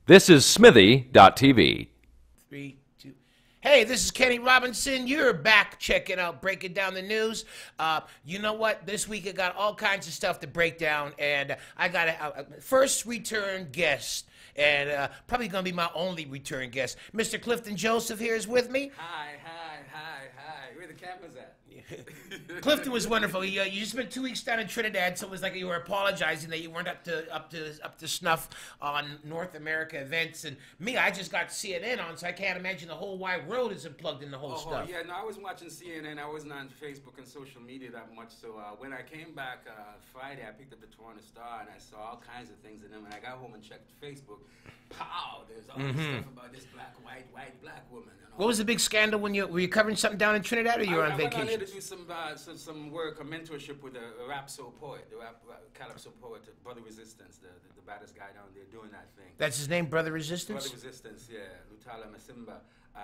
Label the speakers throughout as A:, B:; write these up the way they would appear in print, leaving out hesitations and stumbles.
A: This is Smithy.tv.
B: 3, 2. Hey, this is Kenny Robinson. You're back checking out Breaking Down the News. You know what? This week I got all kinds of stuff to break down, and I got a first return guest, and probably going to be my only return guest. Mr. Clifton Joseph here is with me.
C: Hi. Where the cameras at?
B: Clifton was wonderful. You spent 2 weeks down in Trinidad, so it was like you were apologizing that you weren't up to snuff on North America events. And me, I just got CNN on, so I can't imagine the whole wide world isn't plugged in the whole stuff.
C: Yeah, no, I wasn't watching CNN. I wasn't on Facebook and social media that much. So when I came back Friday, I picked up the Toronto Star and I saw all kinds of things. And then when I got home and checked Facebook, pow, there's all this stuff about this black woman.
B: What was the big scandal when were you covering something down in Trinidad, or you were on vacation?
C: I went on there to do some work, a mentorship with a rap soul poet, the rap calypso poet, Brother Resistance, the baddest guy down there doing that thing.
B: That's his name, Brother Resistance?
C: Brother Resistance, yeah, Lutala Masimba.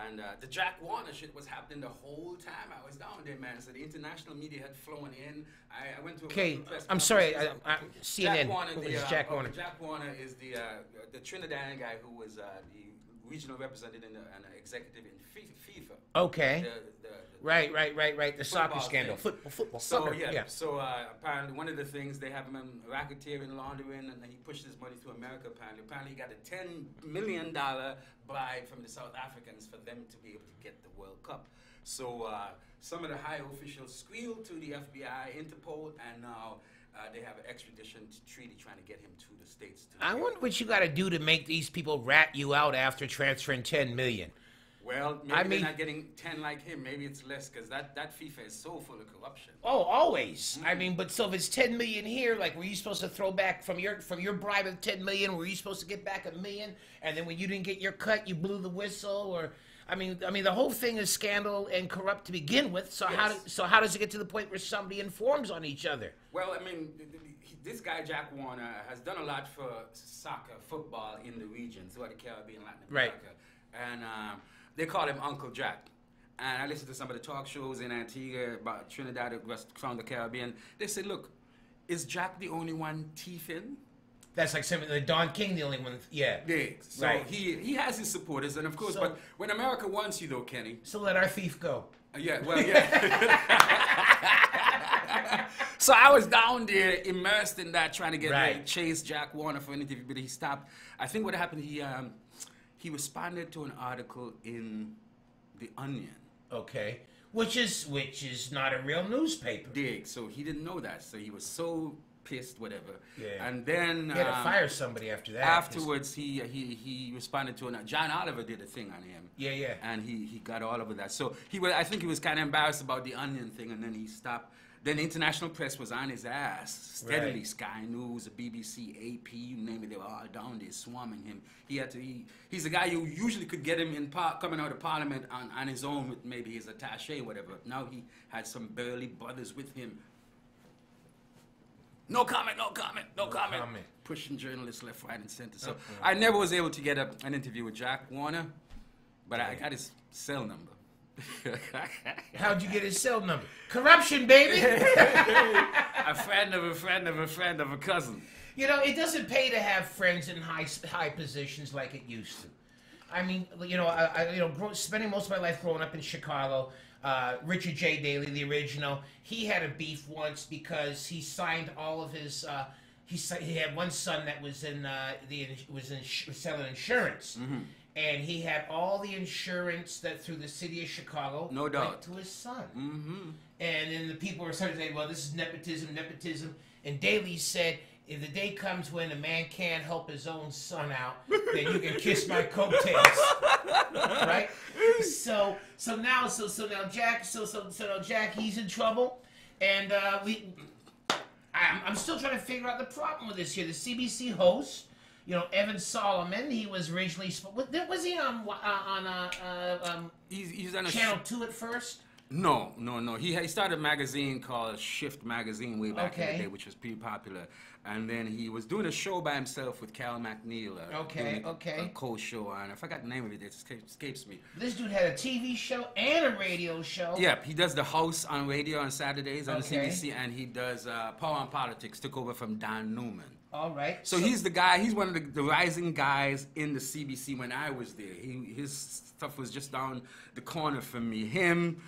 C: And the Jack Warner shit was happening the whole time I was down there, man. So the international media had flown in. I went to a
B: okay,
C: press
B: I'm sorry,
C: CNN.
B: Jack Warner, Jack Warner?
C: Jack Warner is the Trinidadian guy who was the regional representative and executive in FIFA.
B: Okay. Right. The soccer scandal.
C: Soccer. So apparently one of the things they have him in racketeering, laundering, and he pushed his money to America. Apparently he got a $10 million bribe from the South Africans for them to be able to get the World Cup. So some of the high officials squealed to the FBI, Interpol, and now they have an extradition treaty trying to get him to the States.
B: I wonder what you got to do to make these people rat you out after transferring $10 million.
C: Well, maybe they're not getting 10 like him. Maybe it's less because that FIFA is so full of corruption.
B: Oh, always. I mean, but so if it's 10 million here, like, were you supposed to throw back from your bribe of 10 million? Were you supposed to get back $1 million? And then when you didn't get your cut, you blew the whistle? Or I mean, the whole thing is scandal and corrupt to begin with. So
C: yes.
B: how does it get to the point where somebody informs on each other?
C: Well, I mean, this guy Jack Warner has done a lot for soccer, football in the region, throughout the Caribbean, Latin America, and they call him Uncle Jack. And I listened to some of the talk shows in Antigua about Trinidad around the Caribbean. They said, look, is Jack the only one thieving?
B: That's like something like Don King, the only one. Yeah.
C: So he has his supporters, and of course, but when America wants you, though, Kenny.
B: So let our thief go.
C: Yeah. So I was down there immersed in that, trying to get chase Jack Warner for an interview, but he stopped. I think what happened, he responded to an article in The Onion.
B: Okay. Which is not a real newspaper.
C: So he didn't know that. So he was so pissed, whatever.
B: Yeah.
C: And then
B: he had to fire somebody after that.
C: Afterwards, he responded to John Oliver did a thing on him.
B: Yeah.
C: And he got all over that. So I think he was kind of embarrassed about The Onion thing, and then he stopped. Then the international press was on his ass steadily. Right. Sky News, the BBC, AP, you name it, they were all down there swarming him. He's a guy you usually could get him coming out of Parliament on his own with maybe his attaché, whatever. Now he had some burly brothers with him. No comment. Pushing journalists left, right, and center. So I never was able to get an interview with Jack Warner, but I got his cell number.
B: How'd you get his cell number? Corruption, baby.
C: A friend of a friend of a friend of a cousin.
B: You know, it doesn't pay to have friends in high positions like it used to. I mean, spending most of my life growing up in Chicago, Richard J. Daley, the original, he had a beef once because he signed all of his. He had one son that was selling insurance. Mm-hmm. And he had all the insurance that through the city of Chicago went to his son. Mm-hmm. And then the people were starting to say, well, this is nepotism. And Daley said, if the day comes when a man can't help his own son out, then you can kiss my coattails. Right? So now Jack, he's in trouble. And I'm still trying to figure out the problem with this here. The CBC host, Evan Solomon, he was originally... Was he on
C: he's on
B: Channel 2 at first?
C: No. He started a magazine called Shift Magazine way back in the day, which was pretty popular. And then he was doing a show by himself with Cal McNeil. A co-show, and I forgot the name of it. It escapes me.
B: This dude had a TV show and a radio show.
C: Yeah, he does The House on radio on Saturdays on the CBC, and he does Power and Politics, took over from Don Newman.
B: All right.
C: So he's the guy. He's one of the rising guys in the CBC when I was there. His stuff was just down the corner from me. Him,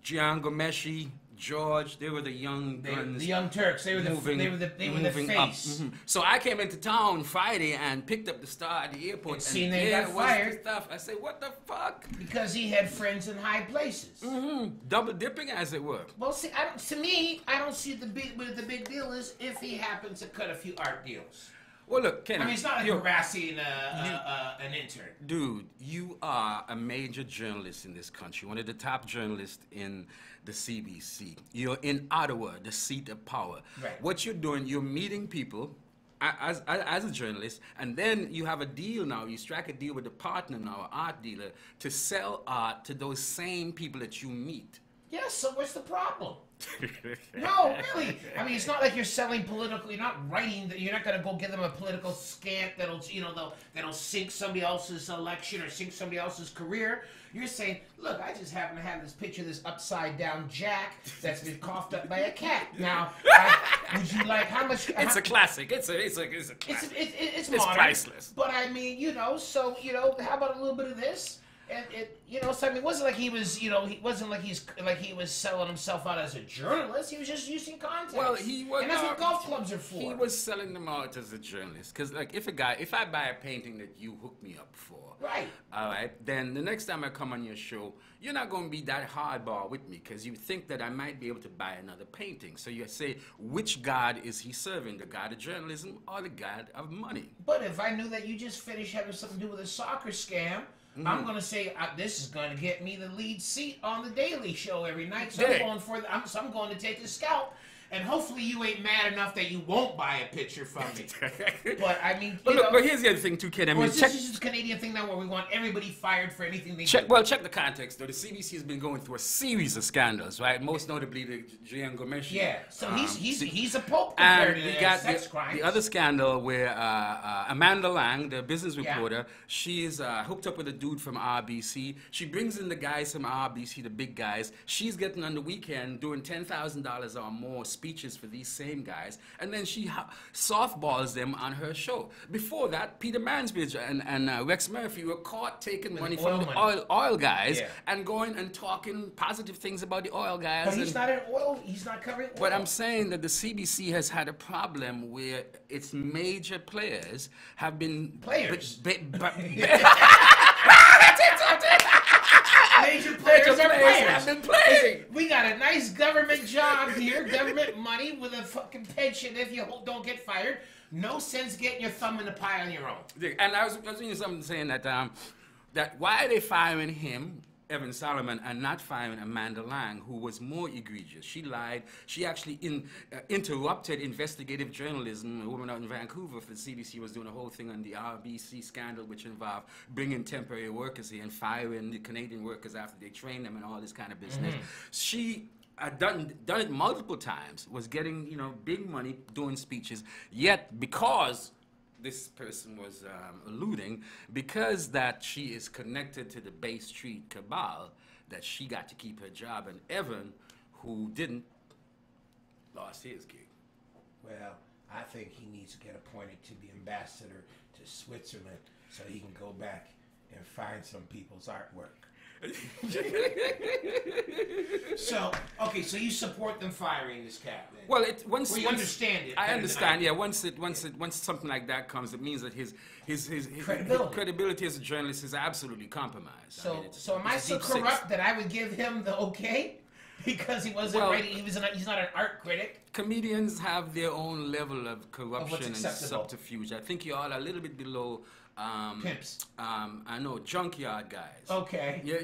C: Gian Gomeshi, George, they were the young guns.
B: The young Turks. They were the face.
C: So I came into town Friday and picked up the Star at the airport.
B: And seen they got fired.
C: Stuff. I said, what the fuck?
B: Because he had friends in high places.
C: Double dipping, as it were.
B: Well, see, I don't see the big deal is if he happens to cut a few art deals.
C: Well, look, Kenny.
B: I mean, it's not like harassing an intern.
C: Dude, you are a major journalist in this country, one of the top journalists in the CBC. You're in Ottawa, the seat of power.
B: Right.
C: What you're doing, you're meeting people as a journalist, and then you have a deal now. You strike a deal with a partner now, an art dealer, to sell art to those same people that you meet.
B: Yes, so what's the problem? No, really. I mean, it's not like you're selling political. You're not writing. You're not going to go give them a political scant that'll sink somebody else's election or sink somebody else's career. You're saying, look, I just happen to have this picture of this upside down Jack that's been coughed up by a cat. Now, would you like how much?
C: It's a classic. It's a classic.
B: It's
C: modern,
B: priceless. But I mean, so how about a little bit of this? And so I mean, it wasn't like he was, he wasn't like he was selling himself out as a journalist. He was just using context.
C: Well, he was,
B: and that's what golf clubs are for.
C: He was selling them out as a journalist, because like if I buy a painting that you hook me up for,
B: right?
C: All right, then the next time I come on your show, you're not going to be that hardball with me, because you think that I might be able to buy another painting. So you say, which God is he serving, the God of journalism or the God of money?
B: But if I knew that you just finished having something to do with a soccer scam. I'm going to say this is going to get me the lead seat on the Daily Show every night. So I'm going to take a scalp. And hopefully you ain't mad enough that you won't buy a picture from me. But I mean,
C: but here's the other thing too, Ken. I mean,
B: this is just a Canadian thing now where we want everybody fired for anything they do.
C: Well, check the context though. The CBC has been going through a series of scandals, right? Most notably the Gian Gomeshi.
B: Yeah, so he's a pope
C: and
B: compared to
C: we got
B: sex crimes.
C: The other scandal where Amanda Lang, the business reporter, she's hooked up with a dude from RBC. She brings in the guys from RBC, the big guys. She's getting on the weekend doing $10,000 or more speeches for these same guys, and then she softballs them on her show. Before that, Peter Mansbridge and Rex Murphy were caught taking money from the oil guys and going and talking positive things about the oil guys.
B: But he's not in oil. He's not covering oil.
C: But I'm saying that the CBC has had a problem where its major players have been
B: players. Major
C: players
B: have
C: been playing.
B: We got a nice government job here, government money with a fucking pension if you don't get fired. No sense getting your thumb in the pie on your own.
C: And I was reading something saying that that why are they firing him, Evan Solomon, and not firing Amanda Lang, who was more egregious? She lied. She actually interrupted investigative journalism. A woman out in Vancouver for the CBC was doing a whole thing on the RBC scandal, which involved bringing temporary workers here and firing the Canadian workers after they trained them and all this kind of business. She done it multiple times, was getting big money doing speeches, yet because this person was alluding, because that she is connected to the Bay Street Cabal, that she got to keep her job, and Evan, who didn't, lost his gig.
B: Well, I think he needs to get appointed to be ambassador to Switzerland so he can go back and find some people's artwork. So you support them firing this cat? Then?
C: Well,
B: you understand it.
C: I understand. Yeah, once something like that comes, it means that his credibility as a journalist is absolutely compromised.
B: So am I so corrupt that I would give him the okay because he wasn't ready? He's not an art critic.
C: Comedians have their own level of corruption and subterfuge. I think you all are a little bit below.
B: Pimps.
C: I know, junkyard guys.
B: Okay.
C: Yeah.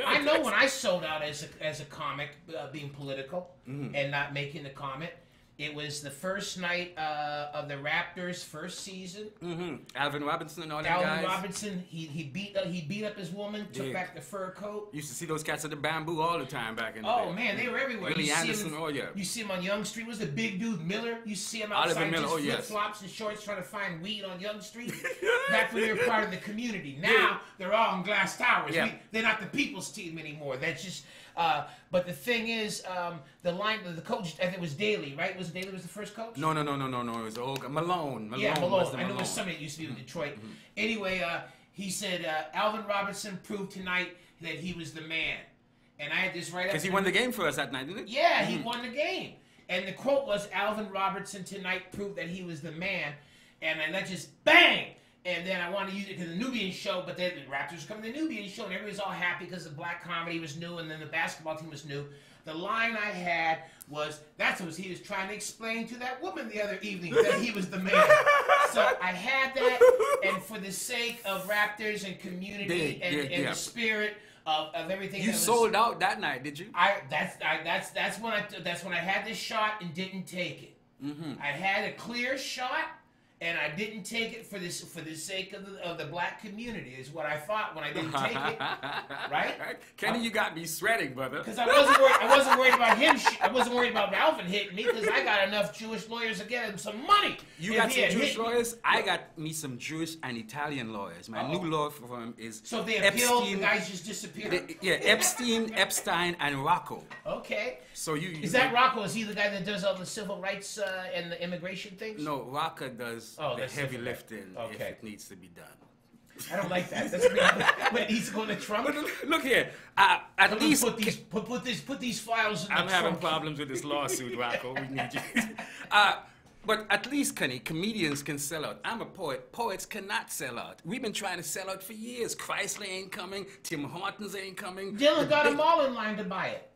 B: I know when I sold out as a comic, being political and not making the comment. It was the first night of the Raptors' first season.
C: Alvin Robinson and all that guys.
B: Alvin Robinson, he beat up his woman, took back the fur coat.
C: Used to see those cats at the Bamboo all the time back in the day.
B: Oh man, they were everywhere.
C: Willie Anderson,
B: You see him on Young Street. Was the big dude Miller? You see him outside just flip-flops and shorts trying to find weed on Young Street. Back when they were part of the community. Now they're all in glass towers. They're not the people's team anymore. That's just But the thing is, the coach, I think it was Daly, right? Was Daly was the first coach?
C: No. It was Malone.
B: Yeah, Malone.
C: I
B: know it was somebody that used to be with Detroit. Anyway, he said Alvin Robertson proved tonight that he was the man. And I had this right up.
C: Because he won the game for us that night, didn't he?
B: Yeah, he won the game. And the quote was, Alvin Robertson tonight proved that he was the man. And then that just bang! And then I wanted to use it because the Nubian show, but then the Raptors were coming to the Nubian show, and everybody was all happy because the black comedy was new, and then the basketball team was new. The line I had was, that's what he was trying to explain to that woman the other evening, that he was the man. So I had that, and for the sake of Raptors and community and the spirit of everything,
C: you sold out that night, did you?
B: That's when I had this shot and didn't take it. I had a clear shot. And I didn't take it for the sake of the black community is what I thought when I didn't take it, right?
C: Kenny, you got me sweating, brother.
B: Because I wasn't worried about him. I wasn't worried about Alvin hitting me because I got enough Jewish lawyers to get him some money.
C: You got some Jewish lawyers? I got me some Jewish and Italian lawyers. My new law firm is
B: So if they appeal, the guys just disappear.
C: Epstein, and Rocco.
B: Okay.
C: So
B: is that Rocco? Is he the guy that does all the civil rights and the immigration things?
C: No, Rocco does the heavy lifting if it needs to be done.
B: I don't like that. That's but he's going to Trump.
C: But look here. At least
B: put these files in the
C: I'm having
B: trunk.
C: problems with this lawsuit, Rocco. We need you. But at least, Kenny, comedians can sell out. I'm a poet. Poets cannot sell out. We've been trying to sell out for years. Chrysler ain't coming. Tim Hortons ain't coming.
B: Dylan got them all in line to buy it.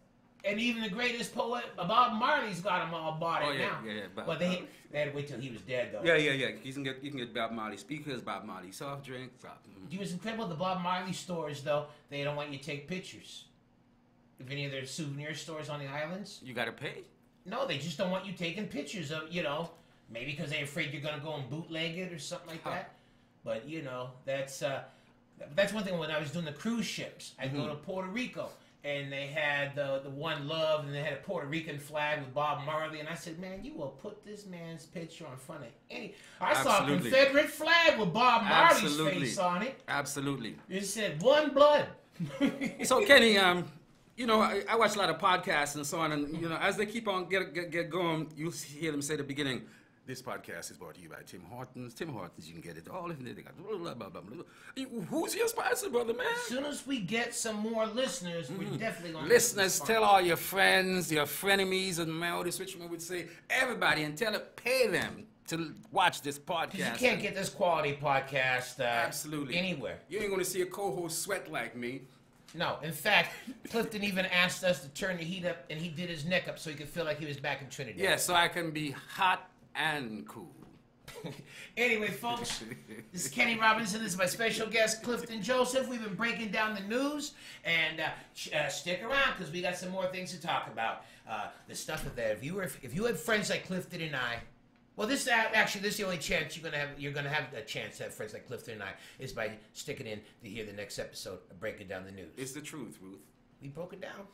B: And even the greatest poet, Bob Marley's got them all bought it now. But they had to wait till he was dead, though.
C: Yeah. You can get Bob Marley speakers, Bob Marley soft drinks.
B: It was incredible. The Bob Marley stores, though, they don't want you to take pictures. If any of their souvenir stores on the islands.
C: You got to pay?
B: No, they just don't want you taking pictures of, maybe because they're afraid you're going to go and bootleg it or something like that. But, that's one thing when I was doing the cruise ships. I'd go to Puerto Rico. And they had the One Love, and they had a Puerto Rican flag with Bob Marley. And I said, man, you will put this man's picture in front of any... I saw a Confederate flag with Bob Marley's face on it.
C: Absolutely.
B: It said, One Blood.
C: So, Kenny, I watch a lot of podcasts and so on. And, as they keep on get going, you hear them say at the beginning, this podcast is brought to you by Tim Hortons. Tim Hortons, you can get it all. They got blah, blah, blah, blah, blah. Who's your sponsor, brother, man?
B: As soon as we get some more listeners, we're definitely going to...
C: Listeners, tell all your friends, your frenemies, and Meredith Richmond would say, everybody, and pay them to watch this podcast.
B: You can't get this quality podcast
C: absolutely
B: anywhere.
C: You ain't going to see a co-host sweat like me.
B: No, in fact, Clifton even asked us to turn the heat up, and he did his neck up so he could feel like he was back in Trinidad.
C: Yeah, so I can be hot and cool.
B: Anyway, folks, this is Kenny Robinson. This is my special guest, Clifton Joseph. We've been breaking down the news, and stick around because we got some more things to talk about. The stuff of that. If you have friends like Clifton and I, well, this is the only chance you're gonna have a chance to have friends like Clifton and I is by sticking in to hear the next episode of Breaking Down the News.
C: It's the truth, Ruth.
B: We broke it down.